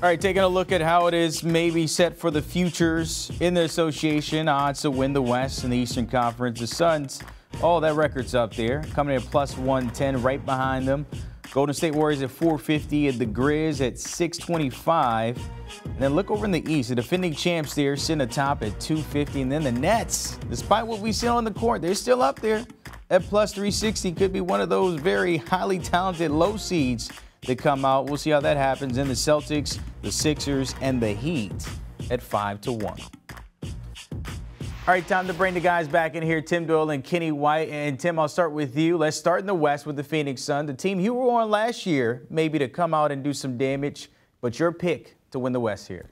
All right, taking a look at how it is maybe set for the futures in the association. Odds to win the West in the Eastern Conference. The Suns, that record's up there. Coming in at plus 110 right behind them. Golden State Warriors at 450 and the Grizz at 625. And then look over in the East. The defending champs there sitting atop at 250. And then the Nets, despite what we see on the court, they're still up there at plus 360. Could be one of those very highly talented low seeds that come out. We'll see how that happens. In the Celtics, the Sixers, and the Heat at 5-1. All right, time to bring the guys back in here, Tim Doyle and Kenny White. And Tim, I'll start with you. Let's start in the West with the Phoenix Suns, the team you were on last year, maybe to come out and do some damage. But your pick to win the West here.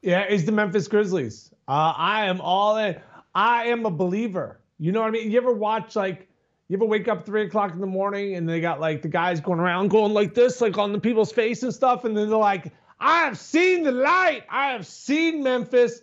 Yeah, it's the Memphis Grizzlies. I am all in. I am a believer. You know what I mean? You ever watch, you ever wake up 3 o'clock in the morning and they got the guys going around going like this, on the people's face and stuff. And then they're like, I have seen the light. I have seen Memphis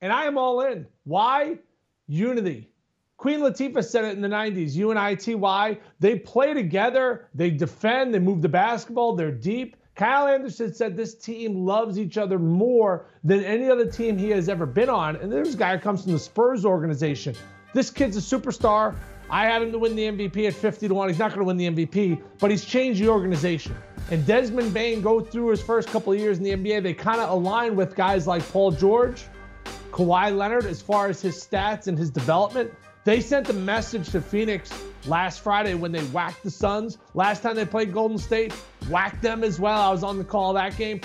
and I am all in. Why? Unity. Queen Latifah said it in the 90s, UNITY. They play together. They defend. They move the basketball. They're deep. Kyle Anderson said this team loves each other more than any other team he has ever been on. And there's a guy who comes from the Spurs organization. This kid's a superstar. I had him to win the MVP at 50-1. He's not going to win the MVP, but he's changed the organization. And Desmond Bane go through his first couple of years in the NBA. They kind of align with guys like Paul George, Kawhi Leonard, as far as his stats and his development. They sent a message to Phoenix last Friday when they whacked the Suns. Last time they played Golden State, whacked them as well. I was on the call of that game.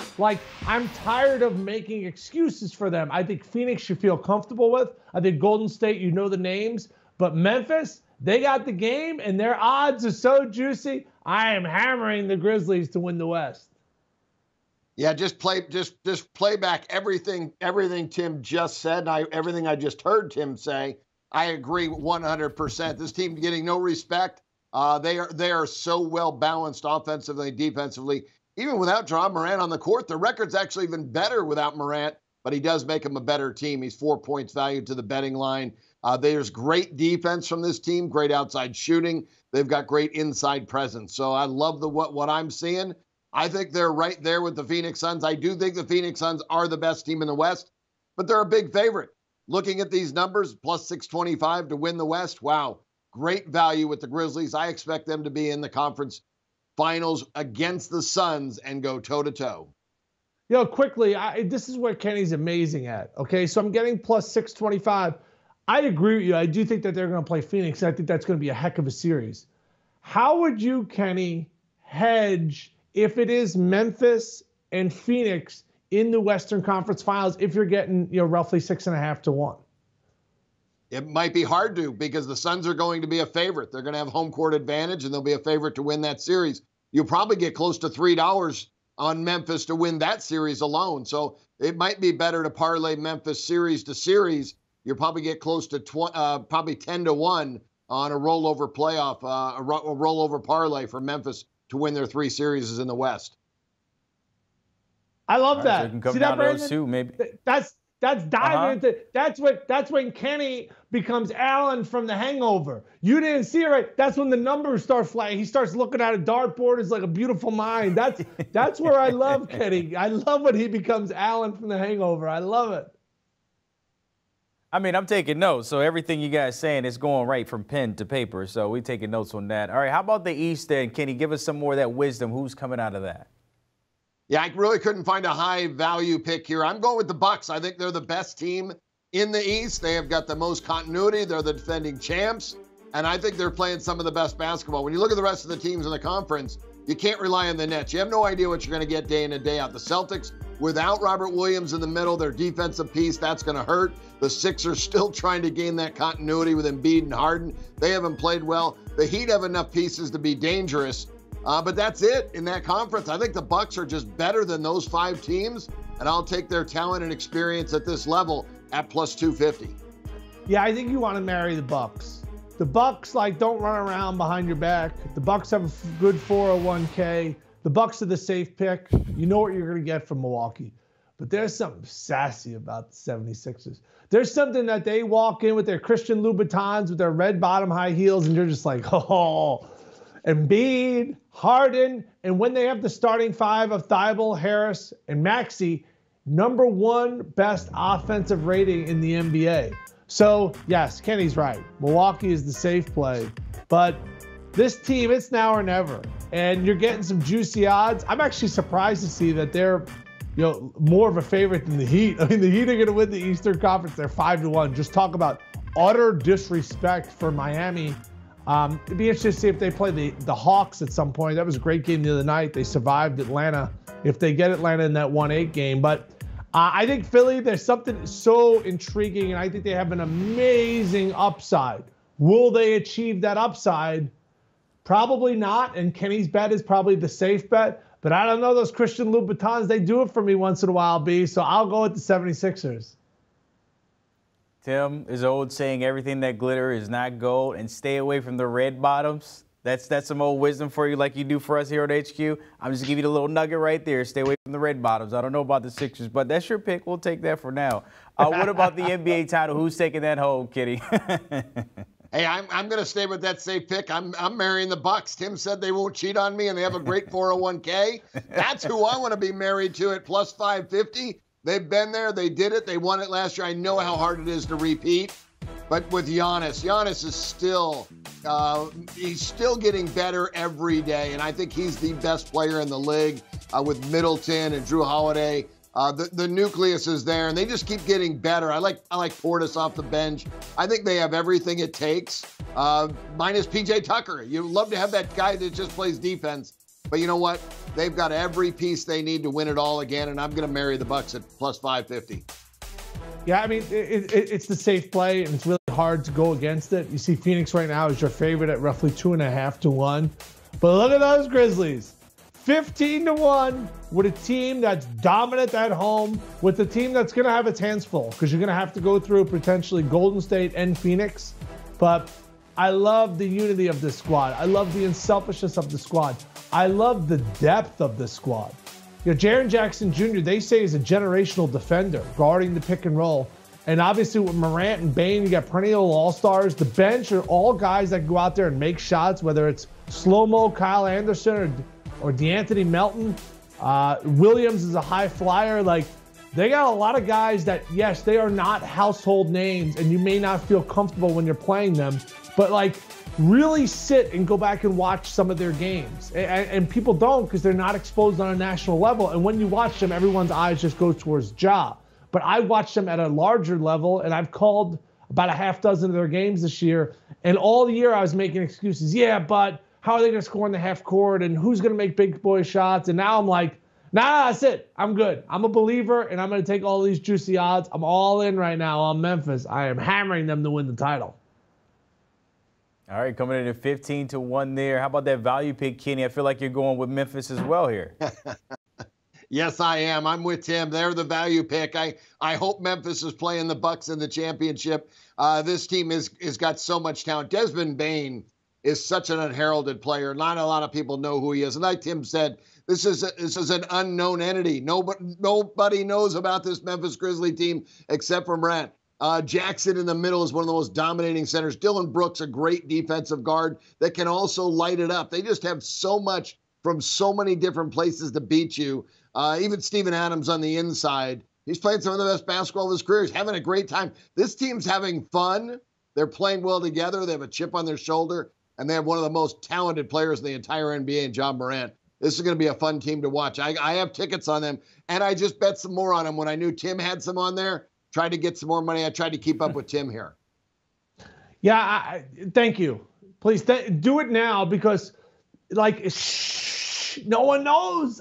I'm tired of making excuses for them. I think Phoenix should feel comfortable with. I think Golden State, you know the names. But Memphis, they got the game, and their odds are so juicy. I am hammering the Grizzlies to win the West. Yeah, just play back everything Tim just said, and everything I just heard Tim say. I agree 100%. This team getting no respect. They are so well balanced offensively and defensively. Even without Ja Morant on the court, the record's actually even better without Morant, but he does make them a better team. He's 4 points valued to the betting line. There's great defense from this team, great outside shooting. They've got great inside presence. So I love what I'm seeing. I think they're right there with the Phoenix Suns. I do think the Phoenix Suns are the best team in the West, but they're a big favorite. Looking at these numbers, plus 625 to win the West. Wow, great value with the Grizzlies. I expect them to be in the conference finals against the Suns and go toe-to-toe. Quickly, this is where Kenny's amazing at. Okay, so I'm getting plus 625. I agree with you. I do think that they're going to play Phoenix. I think that's going to be a heck of a series. How would you, Kenny, hedge if it is Memphis and Phoenix in the Western Conference Finals if you're getting roughly 6.5 to 1? It might be hard to because the Suns are going to be a favorite. They're going to have home court advantage, and they'll be a favorite to win that series. You'll probably get close to $3 on Memphis to win that series alone. So it might be better to parlay Memphis series to series. You'll probably get close to probably 10-1 on a rollover playoff, a rollover parlay for Memphis to win their 3 series in the West. I love that. So you can come See down that, to those two, maybe. That's diving into. That's when Kenny becomes Alan from The Hangover. You didn't see it right. That's when the numbers start flying. He starts looking at a dartboard. It's like a beautiful mind. That's where I love Kenny. I love when he becomes Alan from The Hangover. I love it. I mean, I'm taking notes, so everything you guys saying is going right from pen to paper, so we're taking notes on that. All right, how about the East then? Can you give us some more of that wisdom? Who's coming out of that? Yeah, I really couldn't find a high value pick here. I'm going with the Bucks. I think they're the best team in the East. They have got the most continuity. They're the defending champs, and I think they're playing some of the best basketball. When you look at the rest of the teams in the conference, you can't rely on the Nets. You have no idea what you're going to get day in and day out. The Celtics, without Robert Williams in the middle, their defensive piece, that's going to hurt. The Sixers still trying to gain that continuity with Embiid and Harden. They haven't played well. The Heat have enough pieces to be dangerous, but that's it in that conference. I think the Bucks are just better than those 5 teams, and I'll take their talent and experience at this level at plus 250. Yeah, I think you want to marry the Bucks. The Bucks don't run around behind your back. The Bucks have a good 401k. The Bucks are the safe pick. You know what you're going to get from Milwaukee. But there's something sassy about the 76ers. There's something that they walk in with their Christian Louboutins, with their red bottom high heels, and you're just like, oh. Embiid, Harden, and when they have the starting five of Thibault, Harris, and Maxey, number one best offensive rating in the NBA. So, yes, Kenny's right. Milwaukee is the safe play. But this team, it's now or never. And you're getting some juicy odds. I'm actually surprised to see that they're more of a favorite than the Heat. I mean, the Heat are going to win the Eastern Conference. They're 5-1. Just talk about utter disrespect for Miami. It'd be interesting to see if they play the Hawks at some point. That was a great game the other night. They survived Atlanta. If they get Atlanta in that 1-8 game. But I think Philly, there's something so intriguing, and I think they have an amazing upside. Will they achieve that upside? Probably not, and Kenny's bet is probably the safe bet. But I don't know, those Christian Louboutins, they do it for me once in a while, B, so I'll go with the 76ers. Tim, is old saying everything that glitter is not gold, and stay away from the red bottoms. That's some old wisdom for you like you do for us here at HQ. I'm just giving you the little nugget right there. Stay away from the red bottoms. I don't know about the Sixers, but that's your pick. We'll take that for now. What about the NBA title? Who's taking that home, Kitty? Hey, I'm going to stay with that safe pick. I'm marrying the Bucks. Tim said they won't cheat on me, and they have a great 401k. That's who I want to be married to at plus 550. They've been there. They did it. They won it last year. I know how hard it is to repeat. But with Giannis is still he's still getting better every day, and I think he's the best player in the league with Middleton and Drew Holiday. The nucleus is there, and they just keep getting better. I like Portis off the bench. I think they have everything it takes, minus PJ Tucker. You'd love to have that guy that just plays defense, but you know what? They've got every piece they need to win it all again, and I'm going to marry the Bucks at plus 550. Yeah, I mean, it's the safe play, and it's really hard to go against it. You see Phoenix right now is your favorite at roughly 2.5-1. But look at those Grizzlies. 15-1 with a team that's dominant at home, with a team that's going to have its hands full because you're going to have to go through potentially Golden State and Phoenix. But I love the unity of this squad. I love the unselfishness of the squad. I love the depth of this squad. Jaren Jackson Jr., they say, is a generational defender, guarding the pick and roll. And obviously with Morant and Bane, you got perennial all-stars. The bench are all guys that go out there and make shots, whether it's slow-mo Kyle Anderson or DeAnthony Melton. Williams is a high flyer. Like, they got a lot of guys that, yes, they are not household names, and you may not feel comfortable when you're playing them. But, like, really sit and go back and watch some of their games. And people don't because they're not exposed on a national level. And when you watch them, everyone's eyes just go towards Ja. But I watched them at a larger level, and I've called about a half dozen of their games this year. And all year I was making excuses. Yeah, but how are they going to score in the half court? And who's going to make big boy shots? And now I'm like, nah, that's it. I'm good. I'm a believer, and I'm going to take all these juicy odds. I'm all in right now on Memphis. I am hammering them to win the title. All right, coming in at 15-1 there. How about that value pick, Kenny? I feel like you're going with Memphis as well here. Yes, I am. I'm with Tim. They're the value pick. I hope Memphis is playing the Bucks in the championship. This team has got so much talent. Desmond Bane is such an unheralded player. Not a lot of people know who he is. And like Tim said, this is an unknown entity. Nobody knows about this Memphis Grizzly team except for Morant. Jackson in the middle is one of the most dominating centers. Dylan Brooks, a great defensive guard that can also light it up. They just have so much from so many different places to beat you. Even Steven Adams on the inside. He's playing some of the best basketball of his career. He's having a great time. This team's having fun. They're playing well together. They have a chip on their shoulder, and they have one of the most talented players in the entire NBA in John Morant. This is going to be a fun team to watch. I have tickets on them, and I just bet some more on them when I knew Tim had some on there. Tried to get some more money. I tried to keep up with Tim here. Yeah, thank you. Please do it now because, like, no one knows.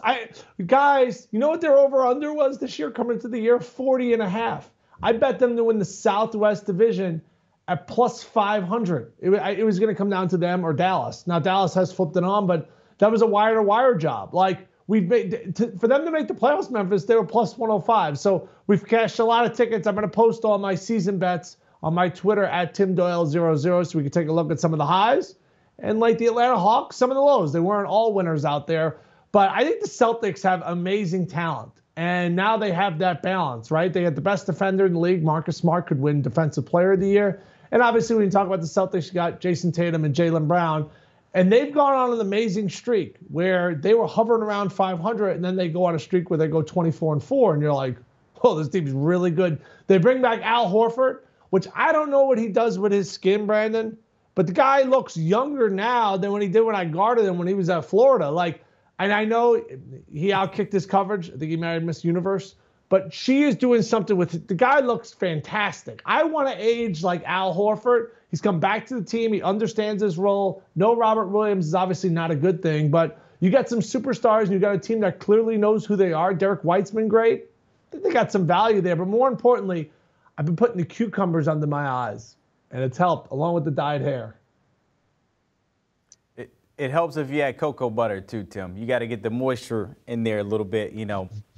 Guys, you know what their over-under was this year coming into the year? 40.5. I bet them to win the Southwest Division at plus 500. It was going to come down to them or Dallas. Now, Dallas has flipped it on, but that was a wire-to-wire job. Like, we've made for them to make the playoffs, Memphis, they were plus 105. So we've cashed a lot of tickets. I'm going to post all my season bets on my Twitter at TimDoyle00 so we can take a look at some of the highs. And like the Atlanta Hawks, some of the lows. They weren't all winners out there. But I think the Celtics have amazing talent. And now they have that balance, right? They had the best defender in the league. Marcus Smart could win Defensive Player of the Year. And obviously, when you talk about the Celtics, you got Jason Tatum and Jaylen Brown. And they've gone on an amazing streak where they were hovering around 500, and then they go on a streak where they go 24-4, and you're like, oh, this team's really good. They bring back Al Horford, which I don't know what he does with his skin, Brandon, but the guy looks younger now than when he did when I guarded him when he was at Florida. And I know he outkicked his coverage. I think he married Miss Universe. But she is doing something with it. The guy looks fantastic. I want to age like Al Horford. He's come back to the team. He understands his role. No Robert Williams is obviously not a good thing, but you got some superstars and you got a team that clearly knows who they are. Derek White's been great. I think they got some value there. But more importantly, I've been putting the cucumbers under my eyes, and it's helped, along with the dyed hair. It helps if you add cocoa butter too, Tim. You got to get the moisture in there a little bit,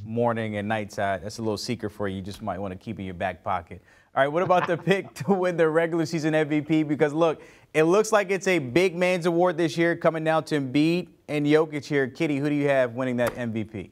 morning and night side. That's a little secret for you. You just might want to keep in your back pocket. All right, what about the pick to win the regular season MVP? Because, look, it looks like it's a big man's award this year coming down to Embiid and Jokic here. Kitty, who do you have winning that MVP?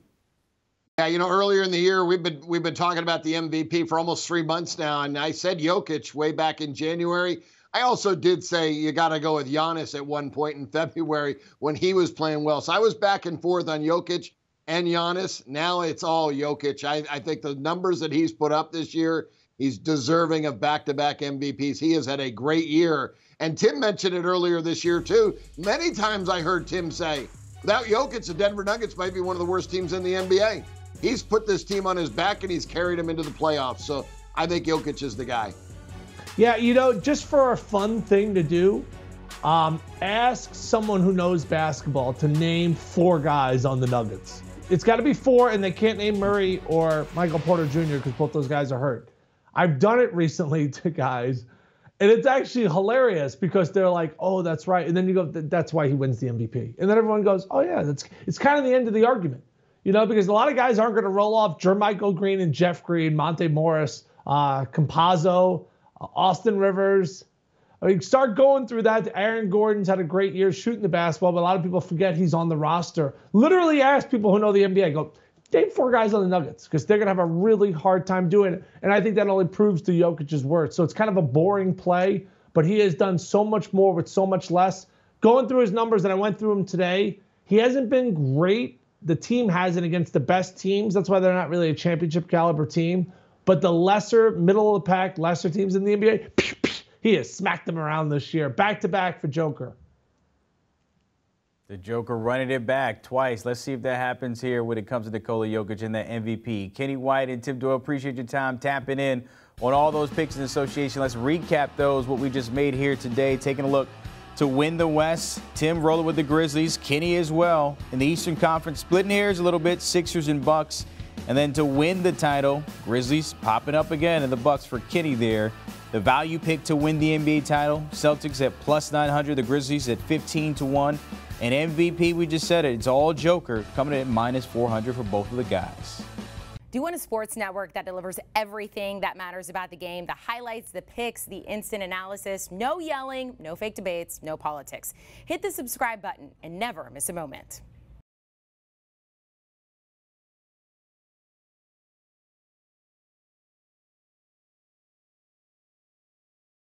Yeah, earlier in the year, we've been talking about the MVP for almost 3 months now, and I said Jokic way back in January. I also did say you got to go with Giannis at one point in February when he was playing well. So I was back and forth on Jokic and Giannis. Now it's all Jokic. I think the numbers that he's put up this year, he's deserving of back-to-back MVPs. He has had a great year. And Tim mentioned it earlier this year, too. Many times I heard Tim say, without Jokic, the Denver Nuggets might be one of the worst teams in the NBA. He's put this team on his back, and he's carried them into the playoffs. So I think Jokic is the guy. Yeah, just for a fun thing to do, ask someone who knows basketball to name 4 guys on the Nuggets. It's got to be 4, and they can't name Murray or Michael Porter Jr. because both those guys are hurt. I've done it recently to guys, and it's actually hilarious because they're like, oh, that's right. And then you go, that's why he wins the MVP. And then everyone goes, oh, yeah, it's kind of the end of the argument, because a lot of guys aren't going to roll off Jermichael Green and Jeff Green, Monte Morris, Campazzo, Austin Rivers. Start going through that. Aaron Gordon's had a great year shooting the basketball, but a lot of people forget he's on the roster. Literally ask people who know the NBA, go, name 4 guys on the Nuggets, because they're going to have a really hard time doing it. And I think that only proves to Jokic's worth. So it's kind of a boring play, but he has done so much more with so much less. Going through his numbers, and I went through them today, he hasn't been great. The team hasn't against the best teams. That's why they're not really a championship caliber team. But the lesser, middle of the pack, lesser teams in the NBA, he has smacked them around this year. Back-to-back for Joker. The Joker running it back twice. Let's see if that happens here when it comes to Nikola Jokic and that MVP. Kenny White and Tim Doyle, appreciate your time tapping in on all those picks in association. Let's recap those, what we just made here today. Taking a look to win the West. Tim rolling with the Grizzlies. Kenny as well. In the Eastern Conference, splitting hairs a little bit, Sixers and Bucks. And then to win the title, Grizzlies popping up again, and the Bucks for Kenny there. The value pick to win the NBA title, Celtics at plus 900, the Grizzlies at 15-1. And MVP, we just said it, it's all Joker, coming in at minus 400 for both of the guys. Do you want a sports network that delivers everything that matters about the game? The highlights, the picks, the instant analysis, no yelling, no fake debates, no politics. Hit the subscribe button and never miss a moment.